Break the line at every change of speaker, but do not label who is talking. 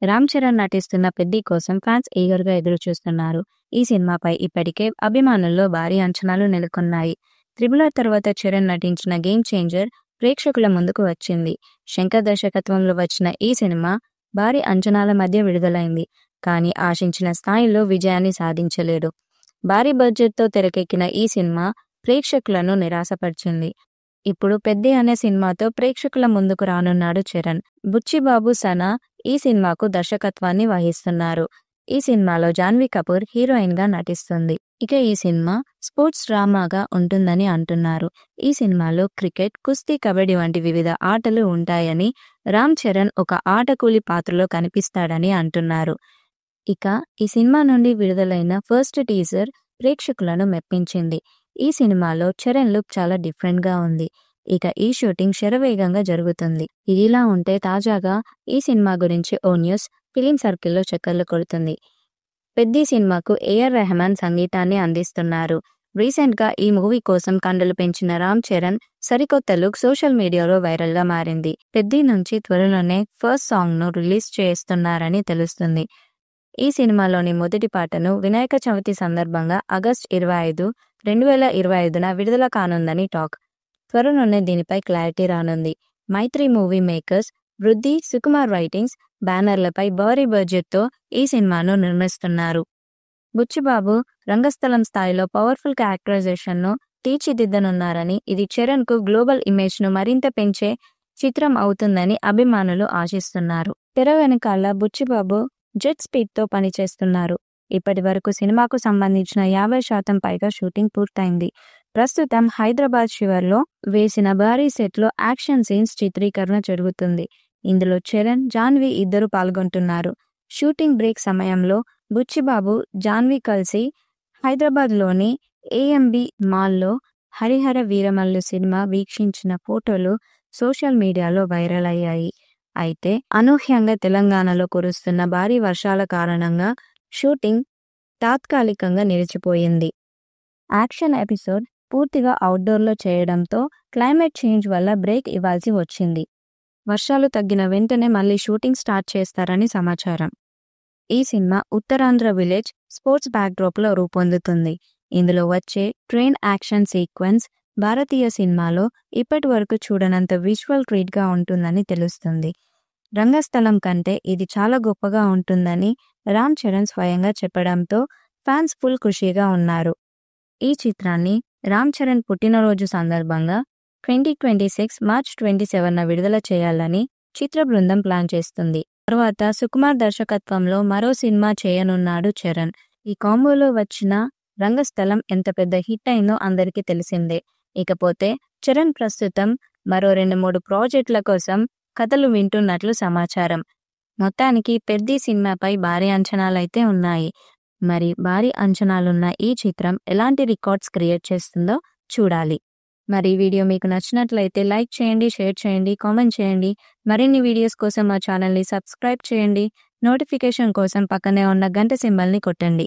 రామ్ చరణ్ నటిస్తున్న పెద్ది కోసం ఫ్యాన్స్ ఈగర్గా ఎదురుచూస్తున్నారు. ఈ సినిమాపై ఇప్పటికే అభిమానుల్లో భారీ అంచనాలు నెలకొన్నాయి. త్రిబుల్ తర్వాత చరణ్ నటించిన గేమ్ చేంజర్ ప్రేక్షకుల ముందుకు వచ్చింది. శంకర్ దర్శకత్వంలో వచ్చిన ఈ సినిమా భారీ అంచనాల మధ్య విడుదలైంది. కానీ ఆశించిన స్థాయిలో విజయాన్ని సాధించలేదు. భారీ బడ్జెట్తో తెరకెక్కిన ఈ సినిమా ప్రేక్షకులను నిరాశపరిచింది. ఇప్పుడు పెద్ది అనే సినిమాతో ప్రేక్షకుల ముందుకు రానున్నాడు చరణ్. బుచ్చిబాబు సనా ఈ సినిమాకు దర్శకత్వాన్ని వహిస్తున్నారు. ఈ సినిమాలో జాన్వీ కపూర్ హీరోయిన్ గా నటిస్తుంది. ఇక ఈ సినిమా స్పోర్ట్స్ డ్రామాగా ఉంటుందని అంటున్నారు. ఈ సినిమాలో క్రికెట్, కుస్తీ, కబడ్డీ వంటి వివిధ ఆటలు ఉంటాయని, రామ్ చరణ్ ఒక ఆటకూలి పాత్రలో కనిపిస్తాడని అంటున్నారు. ఇక ఈ సినిమా నుండి విడుదలైన ఫస్ట్ టీజర్ ప్రేక్షకులను మెప్పించింది. ఈ సినిమాలో చరణ్ లుక్ చాలా డిఫరెంట్ గా ఉంది. ఇక ఈ షూటింగ్ శరవేగంగా జరుగుతుంది. ఇదిలా ఉంటే తాజాగా ఈ సినిమా గురించి ఓ న్యూస్ ఫిలిం సర్కిల్లో చక్కర్లు కొడుతుంది. పెద్ది సినిమాకు ఏఆర్ రెహమాన్ సంగీతాన్ని అందిస్తున్నారు. రీసెంట్ గా ఈ మూవీ కోసం కండలు పెంచిన రామ్ చరణ్ సరికొత్త లుక్ సోషల్ మీడియాలో వైరల్ గా మారింది. పెద్ది నుంచి త్వరలోనే ఫస్ట్ సాంగ్ ను రిలీజ్ చేస్తున్నారని తెలుస్తుంది. ఈ సినిమాలోని మొదటి పాటను వినాయక చవితి సందర్భంగా ఆగస్టు 25, 2025న విడుదల కానుందని టాక్. త్వరలోనే దీనిపై క్లారిటీ రానుంది. మైత్రి మూవీ మేకర్స్, వృద్ధి, సుకుమార్ రైటింగ్స్ బ్యానర్లపై భారీ బడ్జెట్తో ఈ సినిమాను నిర్మిస్తున్నారు. బుచ్చిబాబు రంగస్థలం స్థాయిలో పవర్ఫుల్ క్యారెక్టరైజేషన్ను తీర్చిదిద్దనున్నారని, ఇది చరణ్కు గ్లోబల్ ఇమేజ్ను మరింత పెంచే చిత్రం అవుతుందని అభిమానులు ఆశిస్తున్నారు. తెర వెనకాల బుచ్చిబాబు జెట్ స్పీడ్తో పనిచేస్తున్నారు. ఇప్పటి వరకు సినిమాకు సంబంధించిన 50% పైగా షూటింగ్ పూర్తయింది. ప్రస్తుతం హైదరాబాద్ శివర్లో వేసిన భారీ సెట్లో యాక్షన్ సీన్స్ చిత్రీకరణ జరుగుతుంది. ఇందులో చరణ్, జాన్వీ ఇద్దరు పాల్గొంటున్నారు. షూటింగ్ బ్రేక్ సమయంలో బుచ్చిబాబు, జాన్వీ కలిసి హైదరాబాద్లోని ఏఎంబి మాల్లో హరిహర వీరమల్లు సినిమా వీక్షించిన ఫోటోలు సోషల్ మీడియాలో వైరల్ అయ్యాయి. అయితే అనూహ్యంగా తెలంగాణలో కురుస్తున్న భారీ వర్షాల కారణంగా షూటింగ్ తాత్కాలికంగా నిలిచిపోయింది. యాక్షన్ ఎపిసోడ్ పూర్తిగా అవుట్డోర్లో చేయడంతో క్లైమేట్ చేంజ్ వల్ల బ్రేక్ ఇవ్వాల్సి వచ్చింది. వర్షాలు తగ్గిన వెంటనే మళ్ళీ షూటింగ్ స్టార్ట్ చేస్తారని సమాచారం. ఈ సినిమా ఉత్తరాంధ్ర విలేజ్ స్పోర్ట్స్ బ్యాక్డ్రాప్లో రూపొందుతుంది. ఇందులో వచ్చే ట్రైన్ యాక్షన్ సీక్వెన్స్ భారతీయ సినిమాలో ఇప్పటి వరకు చూడనంత విజువల్ ట్రీట్గా ఉంటుందని తెలుస్తుంది. రంగస్థలం కంటే ఇది చాలా గొప్పగా ఉంటుందని రామ్ చరణ్ స్వయంగా చెప్పడంతో ఫ్యాన్స్ ఫుల్ ఖుషీగా ఉన్నారు. ఈ చిత్రాన్ని రామ్ చరణ్ పుట్టినరోజు సందర్భంగా 2026 మార్చ్ 27న విడుదల చేయాలని చిత్ర బృందం ప్లాన్ చేస్తుంది. తర్వాత సుకుమార్ దర్శకత్వంలో మరో సినిమా చేయనున్నాడు చరణ్. ఈ కాంబోలో వచ్చిన రంగస్థలం ఎంత పెద్ద హిట్ అయిందో అందరికీ తెలిసిందే. ఇకపోతే చరణ్ ప్రస్తుతం మరో 2-3 ప్రాజెక్టుల కోసం కథలు వింటున్నట్లు సమాచారం. మొత్తానికి పెద్ది సినిమాపై భారీ అంచనాలైతే ఉన్నాయి. మరి భారీ అంచనాలున్న ఈ చిత్రం ఎలాంటి రికార్డ్స్ క్రియేట్ చేస్తుందో చూడాలి. మరి ఈ వీడియో మీకు నచ్చినట్లయితే లైక్ చేయండి, షేర్ చేయండి, కామెంట్ చేయండి. మరిన్ని వీడియోస్ కోసం మా ఛానల్ని సబ్స్క్రైబ్ చేయండి. నోటిఫికేషన్ కోసం పక్కనే ఉన్న గంట సింబల్ని కొట్టండి.